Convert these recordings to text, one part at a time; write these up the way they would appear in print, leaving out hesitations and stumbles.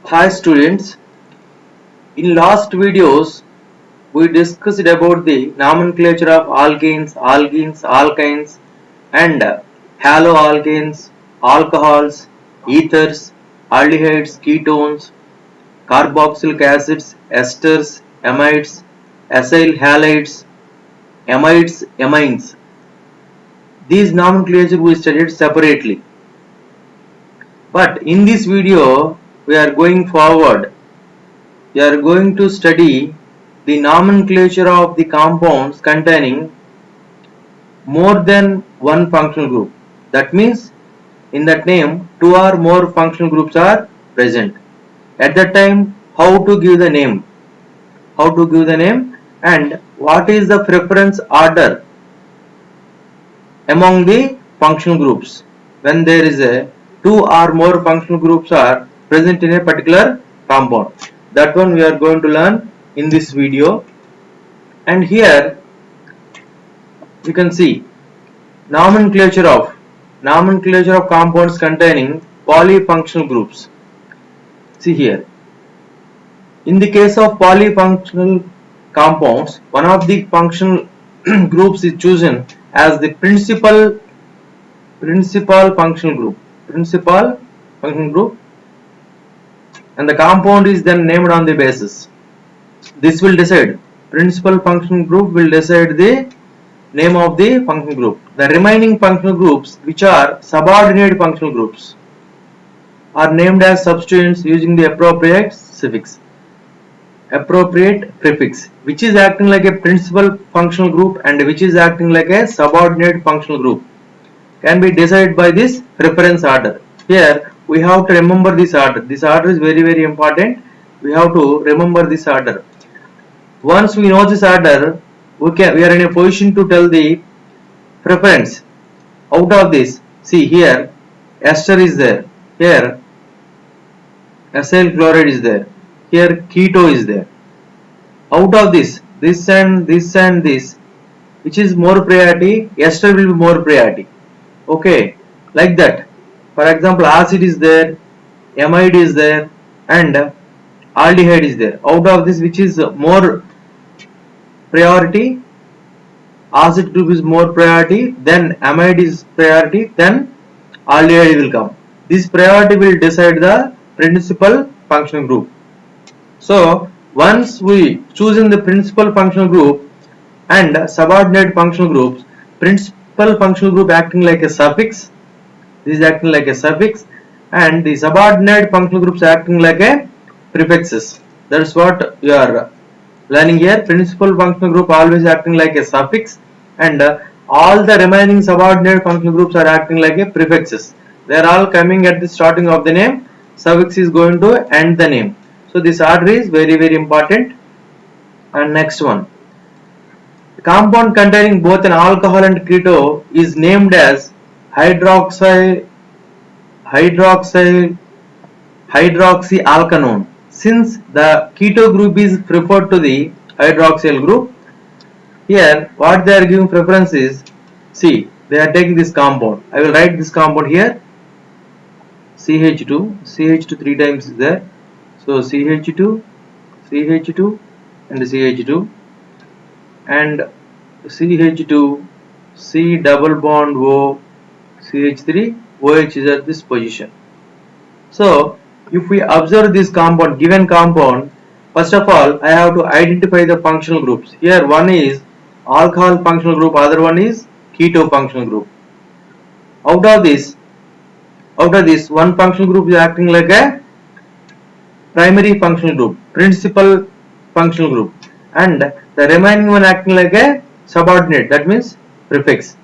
Hi students, in last videos we discussed about the nomenclature of alkanes, alkynes and haloalkanes, alcohols, ethers, aldehydes, ketones, carboxylic acids, esters, amides, acyl halides, amides, amines. These nomenclature we studied separately. But in this video we are going forward. We are going to study the nomenclature of the compounds containing more than one functional group. That means in that name two or more functional groups are present. At that time, how to give the name, and what is the preference order among the functional groups when there is a two or more functional groups are present in a particular compound. That one we are going to learn in this video. And here you can see nomenclature of compounds containing polyfunctional groups. See here, in the case of polyfunctional compounds, one of the functional groups is chosen as the principal functional group, and the compound is then named on the basis. This will decide, principal functional group will decide the name of the functional group. The remaining functional groups, which are subordinate functional groups, are named as substituents using the appropriate prefix, which is acting like a principal functional group and which is acting like a subordinate functional group, can be decided by this preference order. Here we have to remember this order. This order is very important. We have to remember this order. Once we know this order, we are in a position to tell the preference. Out of this, see here, ester is there, here acyl chloride is there, here keto is there. Out of this and this, which is more priority, ester will be more priority. Okay, like that. For example, acid is there, amide is there, and aldehyde is there. Out of this, which is more priority, acid group is more priority, then amide is priority, then aldehyde will come. This priority will decide the principal functional group. So once we choose in the principal functional group and subordinate functional groups, principal functional group acting like a suffix, this is acting like a suffix, and the subordinate functional groups acting like a prefixes. That's what you are learning here. Principal functional group always acting like a suffix, and all the remaining subordinate functional groups are acting like a prefixes. They are all coming at the starting of the name. Suffix is going to end the name. So this order is very important. And next one, the compound containing both an alcohol and keto is named as hydroxyalcanone, since the keto group is preferred to the hydroxyl group. Here what they are giving preference is, see, they are taking this compound. I will write this compound here, CH2 three times is there. So CH2 and CH2 and CH2, C double bond O, CH3, OH is at this position. So if we observe this compound, given compound, first of all I have to identify the functional groups. Here one is alcohol functional group, other one is keto functional group. Out of this one functional group is acting like a primary functional group, principal functional group, and the remaining one acting like a subordinate, that means prefix.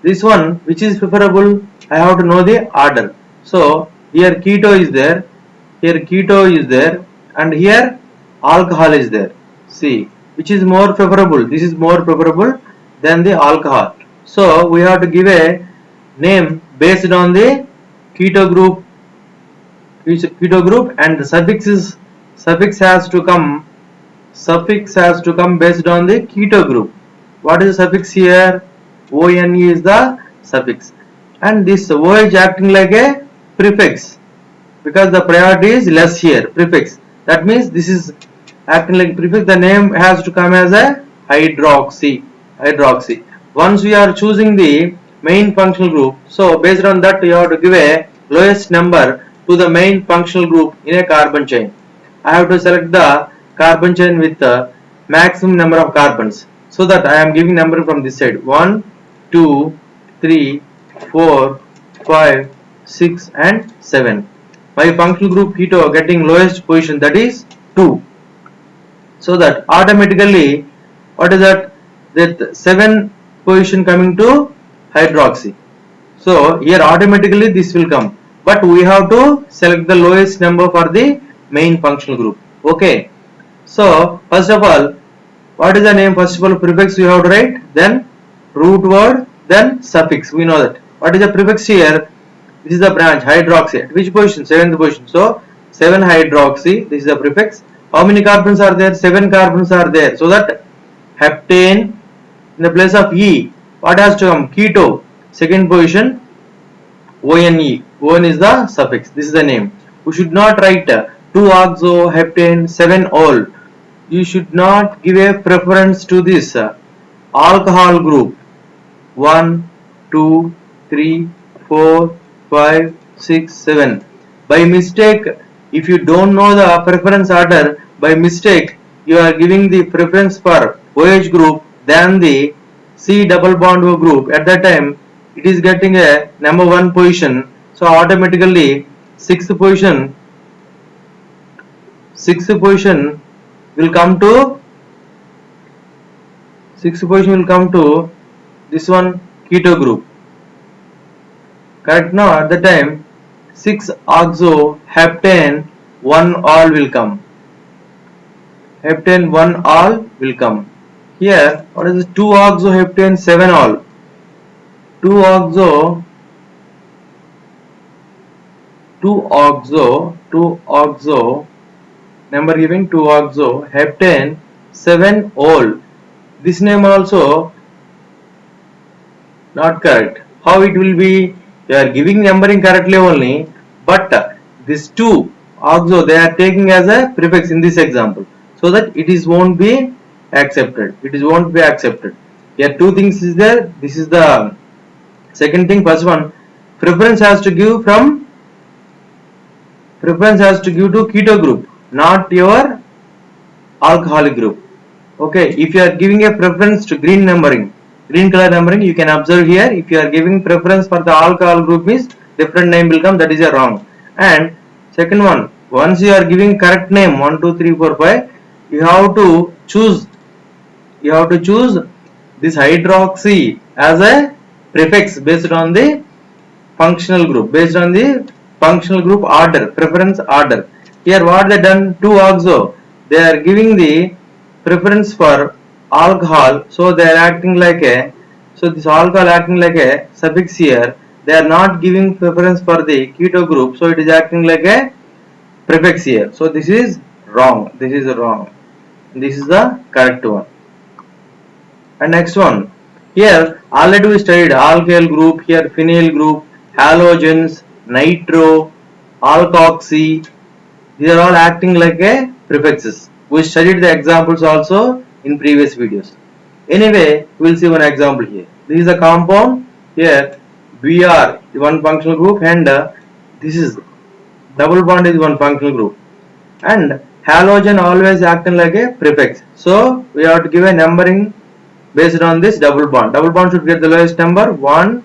This one, which is preferable, I have to know the order. So here keto is there, and here alcohol is there. See, which is more preferable? This is more preferable than the alcohol. So we have to give a name based on the keto group, and the suffix has to come based on the keto group. What is the suffix here? ONE is the suffix, and this OH acting like a prefix. because the priority is less here, prefix. That means this is acting like prefix. The name has to come as a hydroxy. Once we are choosing the main functional group, so based on that you have to give a lowest number to the main functional group in a carbon chain. I have to select the carbon chain with the maximum number of carbons, so that I am giving number from this side: 1, 2, 3, 4, 5, 6 and 7. My functional group keto getting lowest position, that is 2. So that automatically, what is that 7 position coming to hydroxy. So here automatically this will come, but we have to select the lowest number for the main functional group. Okay, so first of all, what is the name? First of all, prefix you have to write, then root word, then suffix. We know that. What is the prefix here? This is the branch hydroxy. At which position? 7th position. So 7 hydroxy. This is the prefix. How many carbons are there? 7 carbons are there. So that heptane in the place of E, what has to come? Keto. Second position, ONE. ON is the suffix. This is the name. We should not write 2-oxo, heptane, 7-ol. You should not give a preference to this alcohol group. 1, 2, 3, 4, 5, 6, 7. By mistake, if you don't know the preference order, by mistake you are giving the preference for OH group than the C double bond O group. At that time it is getting a number 1 position, so automatically sixth position will come to this one, keto group. Correct? Now at the time 6-oxo heptane 1-ol will come. Heptane 1-ol will come. Here what is 2-oxo heptane 7-ol? 2-oxo number giving 2-oxo heptane 7-ol. This name also not correct. How it will be? You are giving numbering correctly only, but this 2-oxo they are taking as a prefix in this example, so that it is won't be accepted. Here two things is there. This is the second thing. First one, preference has to give to keto group, not your alcoholic group. Okay, if you are giving a preference to green color numbering, you can observe here. If you are giving preference for the alcohol group, means different name will come. That is a wrong. And second one, once you are giving correct name 1, 2, 3, 4, 5, you have to choose this hydroxy as a prefix based on the functional group, order, preference order. Here what they done, 2-oxo, they are giving the preference for alcohol, so they are acting like a, this alcohol acting like a suffix here. They are not giving preference for the keto group, so it is acting like a prefix here. So this is wrong. This is the correct one. And next one, here already we studied alkyl group, here phenyl group, halogens, nitro, alkoxy. These are all acting like a prefixes. We studied the examples also in previous videos. Anyway, we will see one example here. This is a compound. Here Br one functional group, and this is double bond is one functional group, and halogen always acting like a prefix. So we have to give a numbering based on this double bond. Double bond should get the lowest number 1,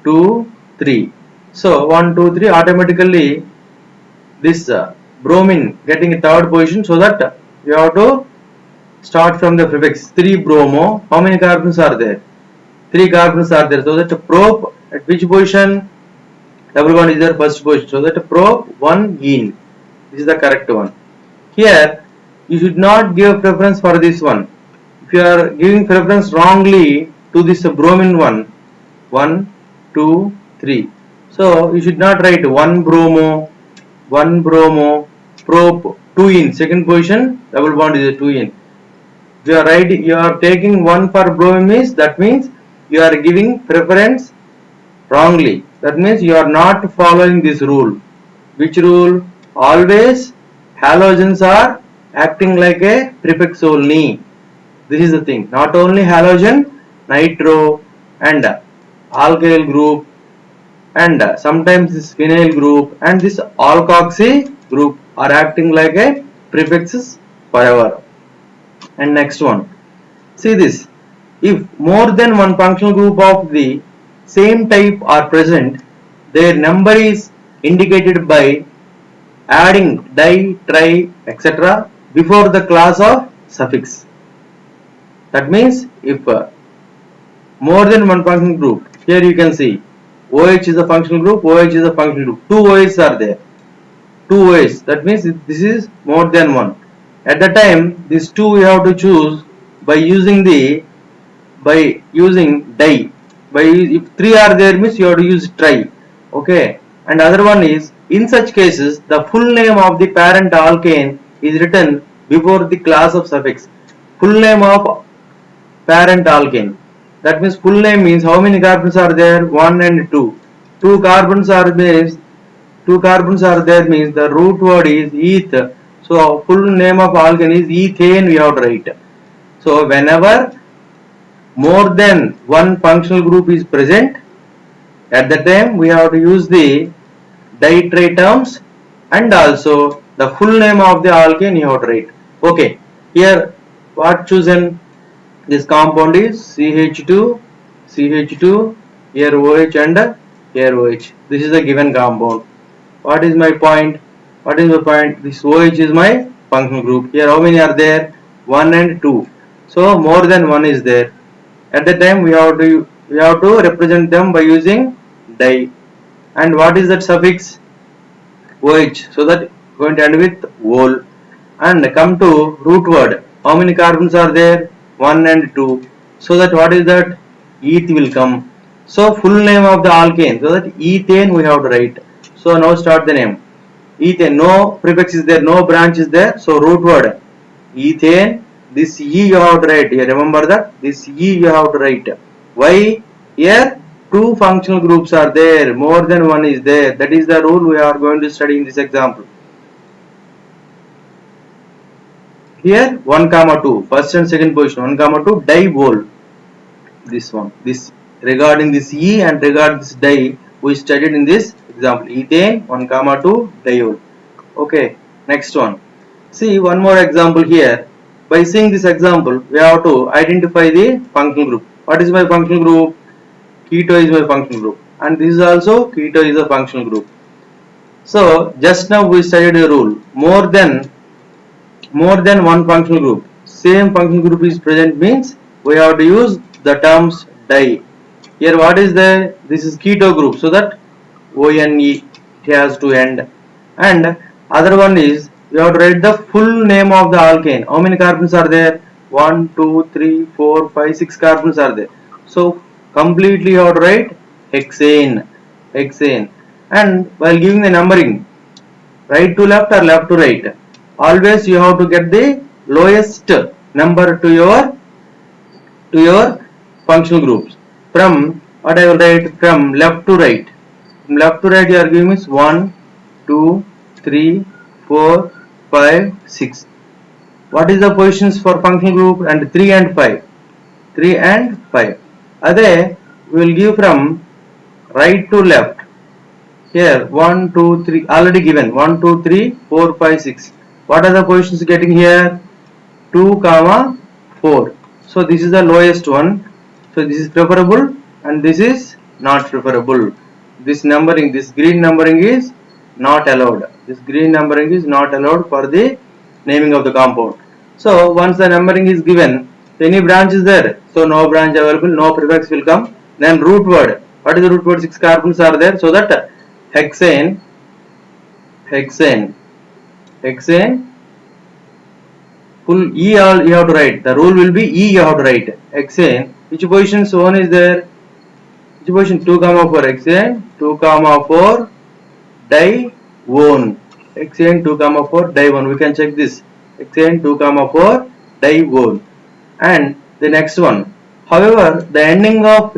2, 3. So 1, 2, 3 automatically this bromine getting a third position, so that you have to start from the prefix 3 bromo. How many carbons are there? 3 carbons are there. So that prop at which position? Double bond is their first position. So that prop 1 ene. This is the correct one. Here you should not give preference for this one. If you are giving preference wrongly to this bromine 1, 2, 3. So you should not write 1 bromo, prop 2 ene. Second position, double bond is a 2 ene. If you are taking 1 for bromine, that means you are giving preference wrongly. That means you are not following this rule. Which rule? Always halogens are acting like a prefix only. This is the thing. Not only halogen, nitro and alkyl group and sometimes this phenyl group and this alkoxy group are acting like a prefixes forever. And next one. See this. If more than one functional group of the same type are present, their number is indicated by adding di, tri, etc. before the class of suffix. That means if more than one functional group, here you can see OH is a functional group, OH is a functional group. Two OHs are there. Two OHs. That means this is more than one. At the time, these two we have to choose by using di. If three are there means you have to use tri. Okay. And other one is in such cases the full name of the parent alkane is written before the class of suffix. Full name of parent alkane. That means full name means how many carbons are there? 1 and 2. Two carbons are there means the root word is eth. So full name of alkane is ethane we have to write. So whenever more than one functional group is present, at the time we have to use the di-tri terms and also the full name of the alkane you have to write. Okay, here what chosen? This compound is CH2, here OH and here OH. This is a given compound. What is my point? This OH is my functional group. Here how many are there? 1 and 2. So more than one is there. At the time we have to represent them by using di. And what is that suffix? OH. So that going to end with whole. And come to root word. How many carbons are there? 1 and 2. So that what is that? Eth will come. So full name of the alkane. So that ethane we have to write. So now start the name. Ethane. No prefix is there. No branch is there. So root word. Ethane. This E you have to write. Here remember that. This E you have to write. Why? Here two functional groups are there. More than one is there. That is the rule we are going to study in this example. Here 1, 2, first and second position 1, 2 divol. This one, this regarding this E and regarding this di we studied in this example. Ethane 1, 2 diol. Okay, next one. See one more example here. By seeing this example, we have to identify the functional group. What is my functional group? Keto is my functional group, and this is also keto is a functional group. So just now we studied the rule. More than one functional group, same functional group is present means we have to use the terms di. Here what is there? This is keto group, so that ONE it has to end. And other one is you have to write the full name of the alkane. How many carbons are there? 1, 2, 3, 4, 5, 6 carbons are there. So completely you have to write hexane. And while giving the numbering, right to left or left to right, always you have to get the lowest number to your functional groups. From what I will write from left to right. From left to right you are giving is 1, 2, 3, 4, 5, 6. What is the positions for functional group? And 3 and 5. 3 and 5. Other we will give from right to left. Here 1, 2, 3 already given. 1, 2, 3, 4, 5, 6. What are the positions getting here? 2, 4. So this is the lowest one. So this is preferable and this is not preferable. This numbering, this green numbering is not allowed. This green numbering is not allowed for the naming of the compound. So once the numbering is given, any branch is there. So no branch available, no prefix will come. Then root word. What is the root word? 6 carbons are there. So that hexane, full E you have to write. The rule will be E you have to write. Hexane. Which position? So one is there. Which position? 2, 4. Hexane 2, 4 dione. Hexane 2, 4 dione. We can check this. Hexane 2, 4 dione. And the next one. However, the ending of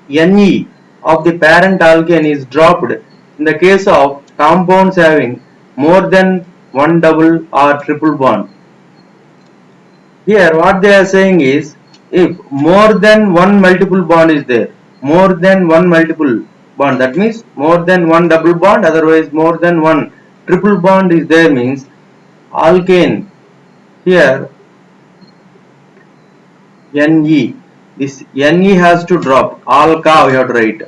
Ne of the parent alkane is dropped in the case of compounds having more than one double or triple bond. Here what they are saying is, if more than one multiple bond is there, more than one multiple bond, that means more than one double bond, otherwise more than one triple bond is there, means alkane. Here Ne, this Ne has to drop, alka we have to write.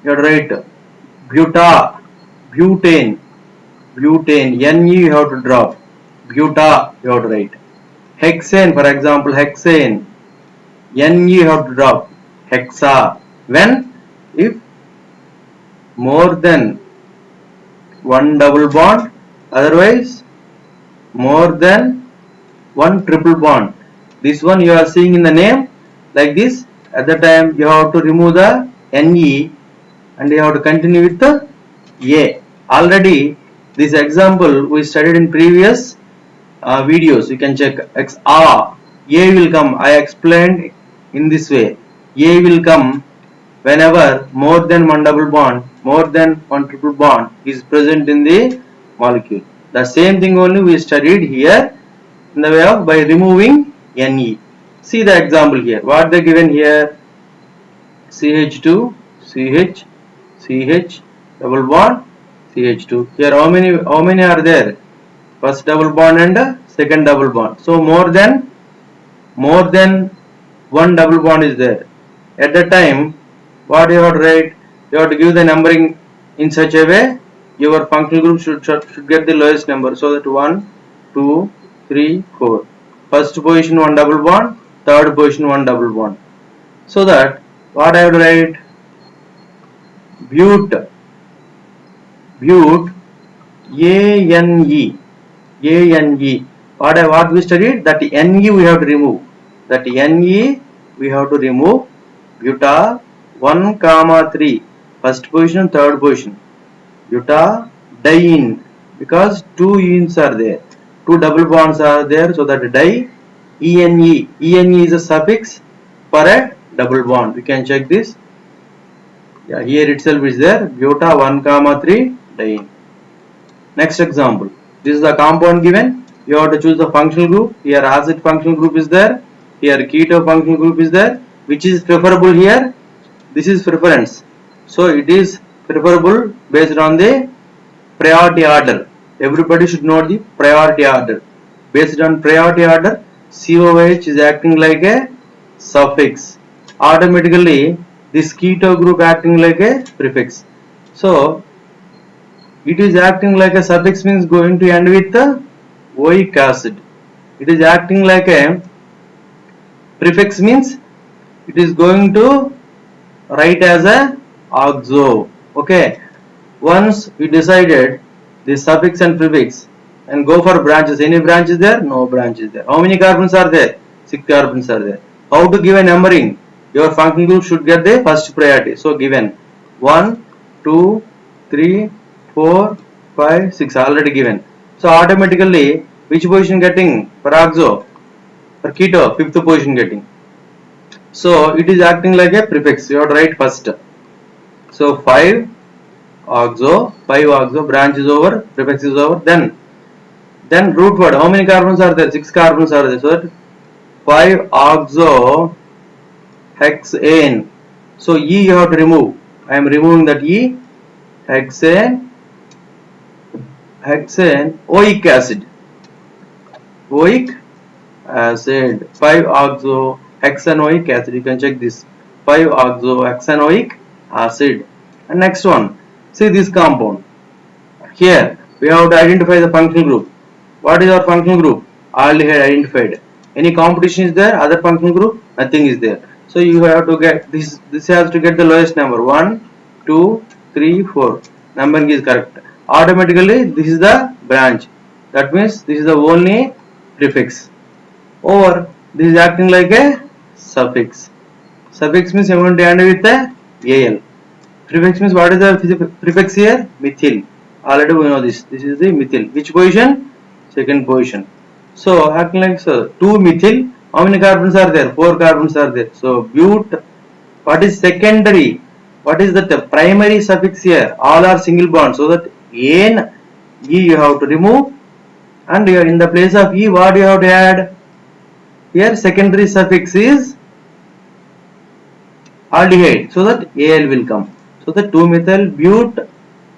You have to write butane, Ne you have to drop, buta you have to write. Hexane, for example, hexane, Ne you have to drop, hexa. When? If more than one double bond, otherwise more than one triple bond. This one you are seeing in the name like this. At the time you have to remove the Ne and you have to continue with the A. Already this example we studied in previous videos. You can check. A will come. I explained in this way. A will come whenever more than one double bond, more than one triple bond is present in the molecule. The same thing only we studied here in the way of by removing Ne. See the example here. What they given here? CH2, CH, CH, double bond, CH2. Here how many are there? First double bond and second double bond. So more than one double bond is there. At that time, what you have to write? You have to give the numbering in such a way your functional group should get the lowest number. So that 1, 2, 3, 4. First position one double bond, third position one double bond. So that what I have to write? But ANE. What we studied? That Ne we have to remove. That Ne we have to remove. Buta 1, 3. First position, third position. Butadiene, because two enes are there, two double bonds are there, so that di. Ene is a suffix for a double bond. We can check this. Yeah, here itself is there. Buta 1, 3 diene. Next example. This is the compound given. You have to choose the functional group. Here acid functional group is there. Here keto functional group is there. Which is preferable here? This is preference. So it is preferable based on the priority order. Everybody should know the priority order. Based on priority order, COH is acting like a suffix. Automatically, this keto group acting like a prefix. So it is acting like a suffix, means going to end with the oic acid. It is acting like a prefix, means it is going to write as a oxo. Okay, once we decided the suffix and prefix and go for branches. Any branch is there? No branch is there. How many carbons are there? 6 carbons are there. How to give a numbering? Your functional group should get the first priority. So given 1, 2, 3, 4, 5, 6 already given. So automatically which position getting for oxo? For keto, 5th position getting. So it is acting like a prefix. You have to write first. So 5 oxo, branch is over, prefix is over. Then root word. How many carbons are there? 6 carbons are there. So that 5 oxo hexane. So E you have to remove. I am removing that E. Hexane, oic acid. 5 oxo hexanoic acid. You can check this. 5 oxo hexanoic acid. And next one, see this compound. Here we have to identify the functional group. What is our functional group? Aldehyde identified. Any competition is there? Other functional group? Nothing is there. So you have to get this. This has to get the lowest number. 1, 2, 3, 4. Numbering is correct. Automatically this is the branch. That means this is the only prefix. Or this is acting like a suffix. Suffix means you want to end with the al. Prefix means what is the prefix here? Methyl. Already we know this. This is the methyl. Which position? Second position. So acting like so. 2 methyl. How many carbons are there? 4 carbons are there. So but what is secondary? What is the primary suffix here? All are single bonds, so that N, E you have to remove, and here in the place of E what you have to add? Here secondary suffix is aldehyde, so that Al will come. So the 2-methyl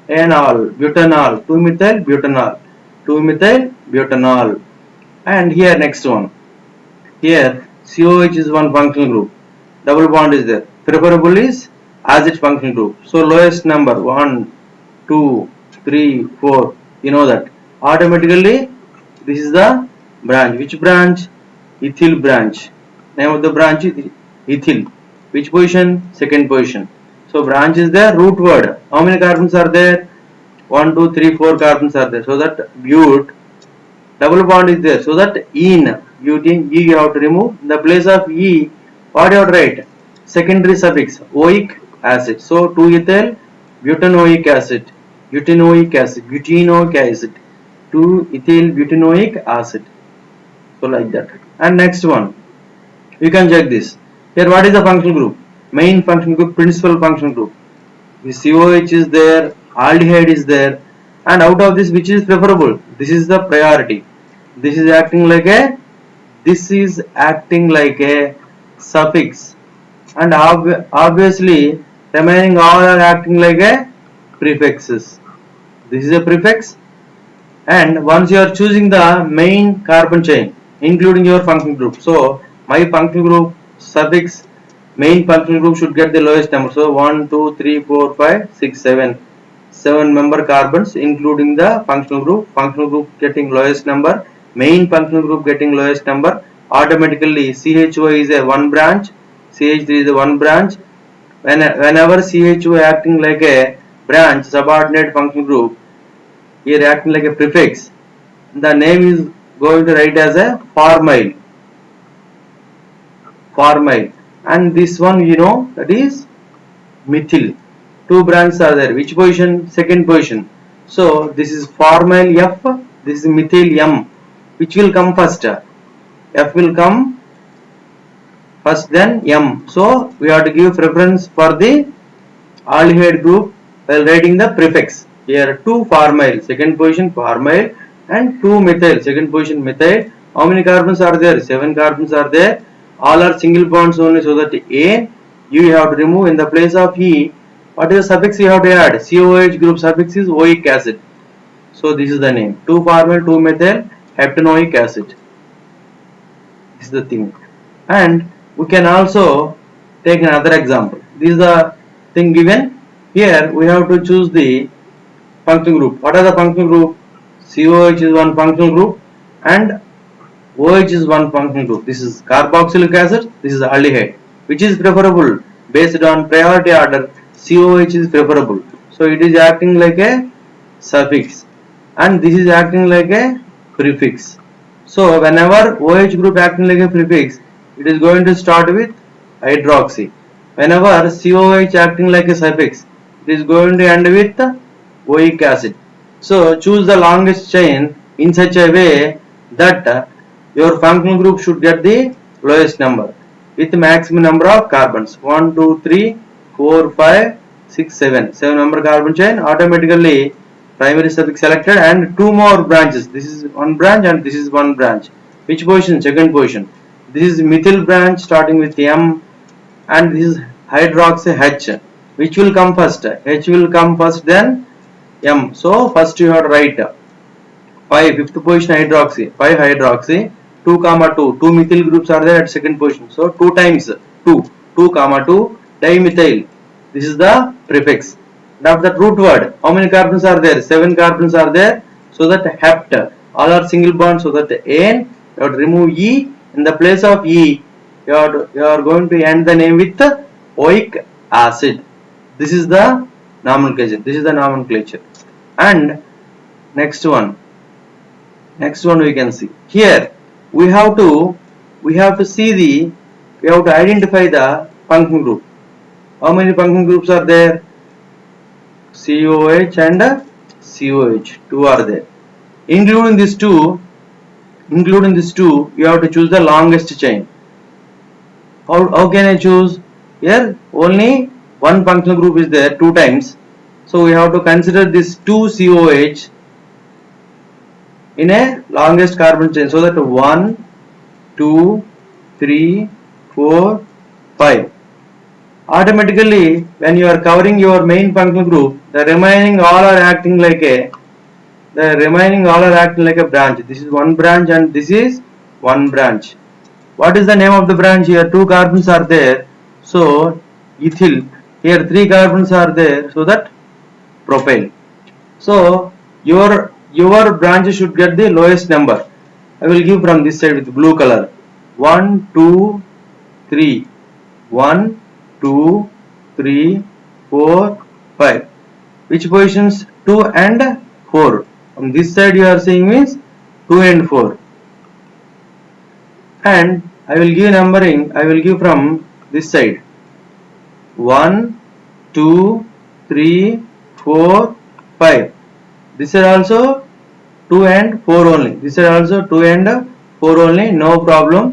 butanol, 2-methyl butanol, 2-methyl butanol. And here next one. Here COH is one functional group. Double bond is there. Preferable is acid functional group. So lowest number 1, 2, 3, 4. You know that. Automatically this is the branch. Which branch? Ethyl branch. Name of the branch is ethyl. Which position? Second position. So branch is there. Root word. How many carbons are there? 1, 2, 3, 4 carbons are there. So that but double bond is there. So that ene, butene, E you have to remove. In the place of E, what you have to write? Secondary suffix, oic acid. So 2-ethyl butanoic acid, butanoic acid, butenoic acid, 2-ethyl butanoic acid. So like that. And next one, you can check this. Here what is the functional group? Main functional group, principal functional group. The COH is there, aldehyde is there, and out of this which is preferable? This is the priority. This is acting like a suffix, and obviously remaining all are acting like a prefixes. This is a prefix, and once you are choosing the main carbon chain including your functional group, so my functional group suffix main functional group should get the lowest number. So 1, 2, 3, 4, 5, 6, 7. 7 member carbons including the functional group getting lowest number, main functional group getting lowest number. Automatically CHO is a one branch, CH3 is a one branch. Whenever CHO acting like a branch, subordinate functional group, here acting like a prefix, the name is going to write as a formyl, and this one you know that is methyl. Two branches are there. Which position? Second position. So this is formyl F, this is methyl M. Which will come first? F will come first, then M. So we have to give preference for the aldehyde group while writing the prefix. Here 2 formyl, second position formyl, and 2 methyl, second position methyl. How many carbons are there? 7 carbons are there. All are single bonds only, so that A you have to remove. In the place of E, what is the suffix you have to add? COH group suffix is oic acid. So this is the name. 2-formyl 2-methyl heptanoic acid. This is the thing. And we can also take another example. This is the thing given. Here we have to choose the functional group. What are the functional group? COH is one functional group and OH is one functional group. This is carboxylic acid, this is aldehyde. Which is preferable? Based on priority order, COH is preferable. So it is acting like a suffix and this is acting like a prefix. So whenever OH group acting like a prefix, it is going to start with hydroxy. Whenever COH acting like a suffix, it is going to end with oic acid. So choose the longest chain in such a way that your functional group should get the lowest number with maximum number of carbons. 1, 2, 3, 4, 5, 6, 7. 7 member carbon chain. Automatically primary suffix selected and 2 more branches. This is one branch and this is one branch. Which position? Second position. This is methyl branch starting with M and this is hydroxy H. Which will come first? H will come first, then M. So first you have to write 5, fifth position hydroxy, 5 hydroxy, 2, 2 methyl groups are there at second position. So 2 times 2, 2, 2 dimethyl. This is the prefix. Now that root word, how many carbons are there? 7 carbons are there. So that hept, all are single bonds. So that N, you have to remove E. In the place of E, you are going to end the name with oic acid. This is the nomenclature. And next one we can see here. We have to identify the functional group. How many functional groups are there? COH and COH, 2 are there. Including these two, you have to choose the longest chain. How can I choose? Here only one functional group is there 2 times, so we have to consider this 2 COH in a longest carbon chain, so that 1, 2, 3, 4, 5. Automatically, when you are covering your main functional group, the remaining all are acting like a branch. This is one branch and this is one branch. What is the name of the branch? Here 2 carbons are there, so ethyl. Here 3 carbons are there, so that propyl. So your branch should get the lowest number. I will give from this side with blue color. 1, 2, 3. 1, 2, 3, 4, 5. Which positions? 2 and 4. On this side you are saying means 2 and 4. And I will give numbering. I will give from this side. 1, 2, 3, 4, 5. This side also 2 and 4 only. This side also 2 and 4 only. No problem.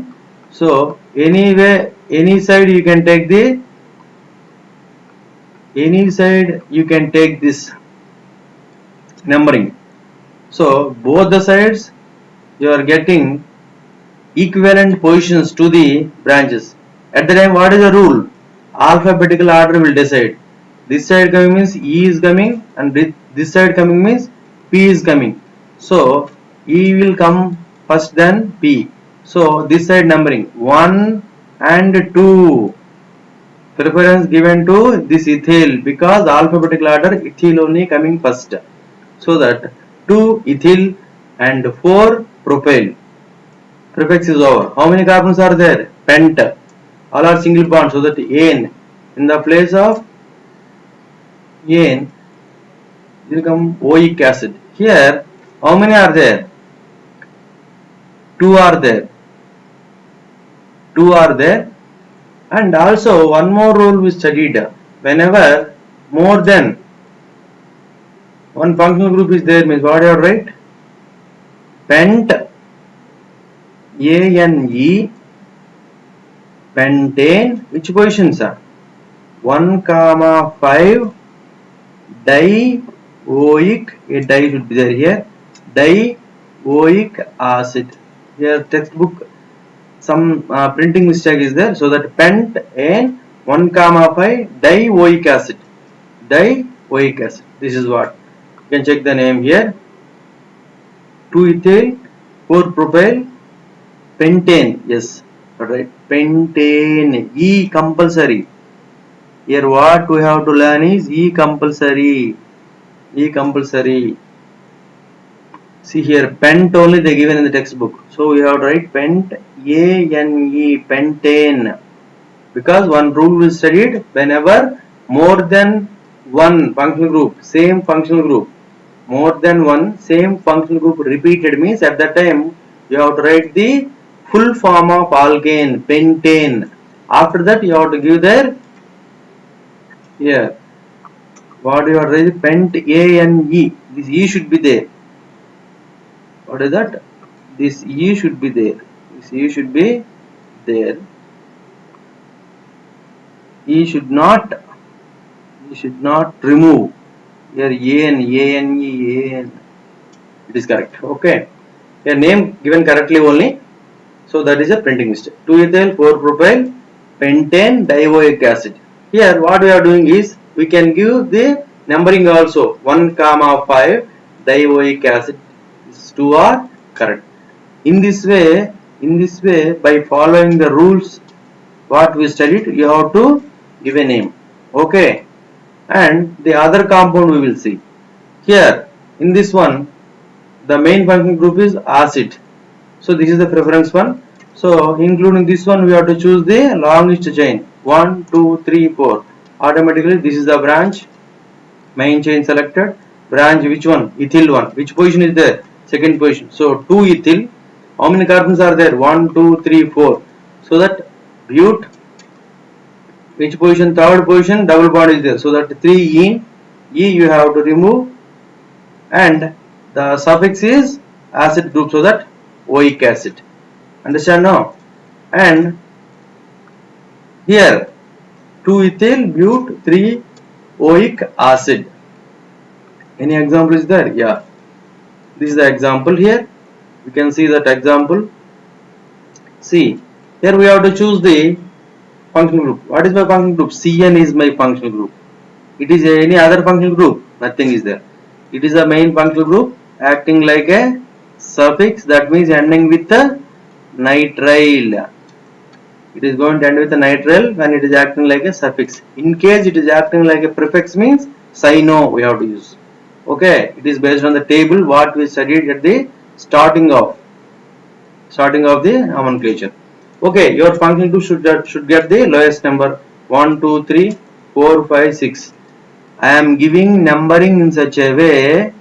So anyway, any side you can take this numbering. So both the sides you are getting equivalent positions to the branches. At the time, what is the rule? Alphabetical order will decide. This side coming means E is coming, and this side coming means P is coming. So E will come first, then P. So this side numbering 1 and 2. Preference given to this ethyl, because alphabetical order ethyl only coming first. So that 2 ethyl and 4 propyl. Prefix is over. How many carbons are there? Pent. All are single bonds, so that ane. In the place of ane, it will come oic acid. Here, how many are there? 2 are there. 2 are there. And also one more rule we studied. Whenever more than one functional group is there, means what you are right? Pent, ANE, pentane. Which positions are? 1, 5, dioic. A di should be there here. Dioic acid. Here textbook some printing mistake is there, so that pent and 1, 5 dioic acid. Dioic acid. This is what you can check the name here. 2 ethyl, 4 propyl, pentane. Yes, right. Pentane. E compulsory. Here what we have to learn is E compulsory. E compulsory. See here, pent only they given in the textbook. So we have to write pent, ANE, pentane. Because one rule we studied, whenever more than one functional group, same functional group, more than one same functional group repeated means at that time you have to write the full form of alkane, pentane. After that you have to give there here. What you have to write? Pent, ANE. This E should be there. What is that? This E should be there. This E should be there. E should not remove. Here ANE. It is correct. Okay. Your name given correctly only. So that is a printing mistake. 2 ethyl, 4 propyl, pentane, dioic acid. Here what we are doing is we can give the numbering also. 1, 5 dioic acid. These 2 are correct. In this way, by following the rules what we studied, you have to give a name. Okay. And the other compound we will see. Here in this one, the main functional group is acid. So this is the preference one. So including this one, we have to choose the longest chain. 1, 2, 3, 4. Automatically this is the branch. Main chain selected. Branch which one? Ethyl one. Which position is there? Second position. So 2 ethyl. How many carbons are there? 1, 2, 3, 4. So that bute. Which position? Third position. Double bond is there. So that 3 ene. E you have to remove. And the suffix is acid group. So that oic acid. Understand now? And here 2-ethyl but 3-oic acid. Any example is there? Yeah, this is the example here. You can see that example. See, here we have to choose the functional group. What is my functional group? Cn is my functional group. It is any other functional group? Nothing is there. It is a main functional group acting like a suffix, that means ending with a nitrile. It is going to end with a nitrile when it is acting like a suffix. In case it is acting like a prefix, means cyno we have to use. Okay, it is based on the table what we studied at the starting of the nomenclature. Okay, your function group should get the lowest number 1, 2, 3, 4, 5, 6. I am giving numbering in such a way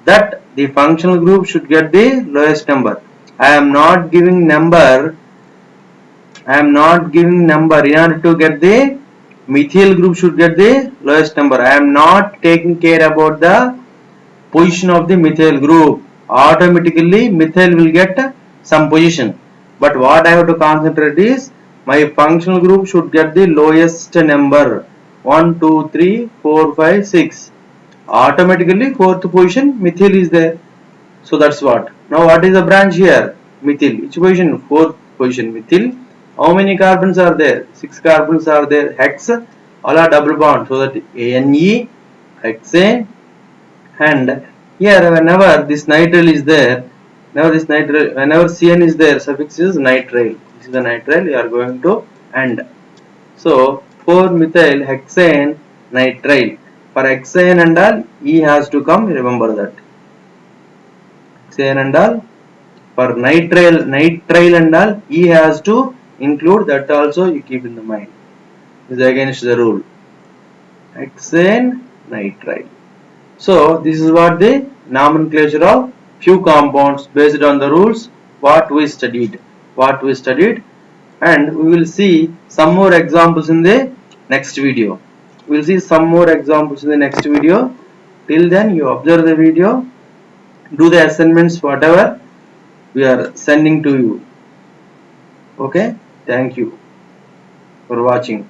that the functional group should get the lowest number. I am not giving number in order to get the methyl group should get the lowest number. I am not taking care about the position of the methyl group. Automatically methyl will get some position. But what I have to concentrate is my functional group should get the lowest number. 1, 2, 3, 4, 5, 6. Automatically fourth position methyl is there. So that's what. Now what is the branch here? Methyl. Which position? Fourth position methyl. How many carbons are there? 6 carbons are there. Hex. All are double bond. So that Ane, hexane, and here whenever this nitrile is there, whenever Cn is there, suffix is nitrile. This is the nitrile you are going to end. So 4-methyl hexane nitrile. For hexane and all, E has to come. Remember that. Hexane and all. For nitrile and all, E has to include. That also you keep in the mind. This is against the rule. Hexane nitrile. So this is what the nomenclature of few compounds based on the rules what we studied, and we will see some more examples in the next video. We will see some more examples in the next video. Till then, you observe the video, do the assignments whatever we are sending to you. Okay, thank you for watching.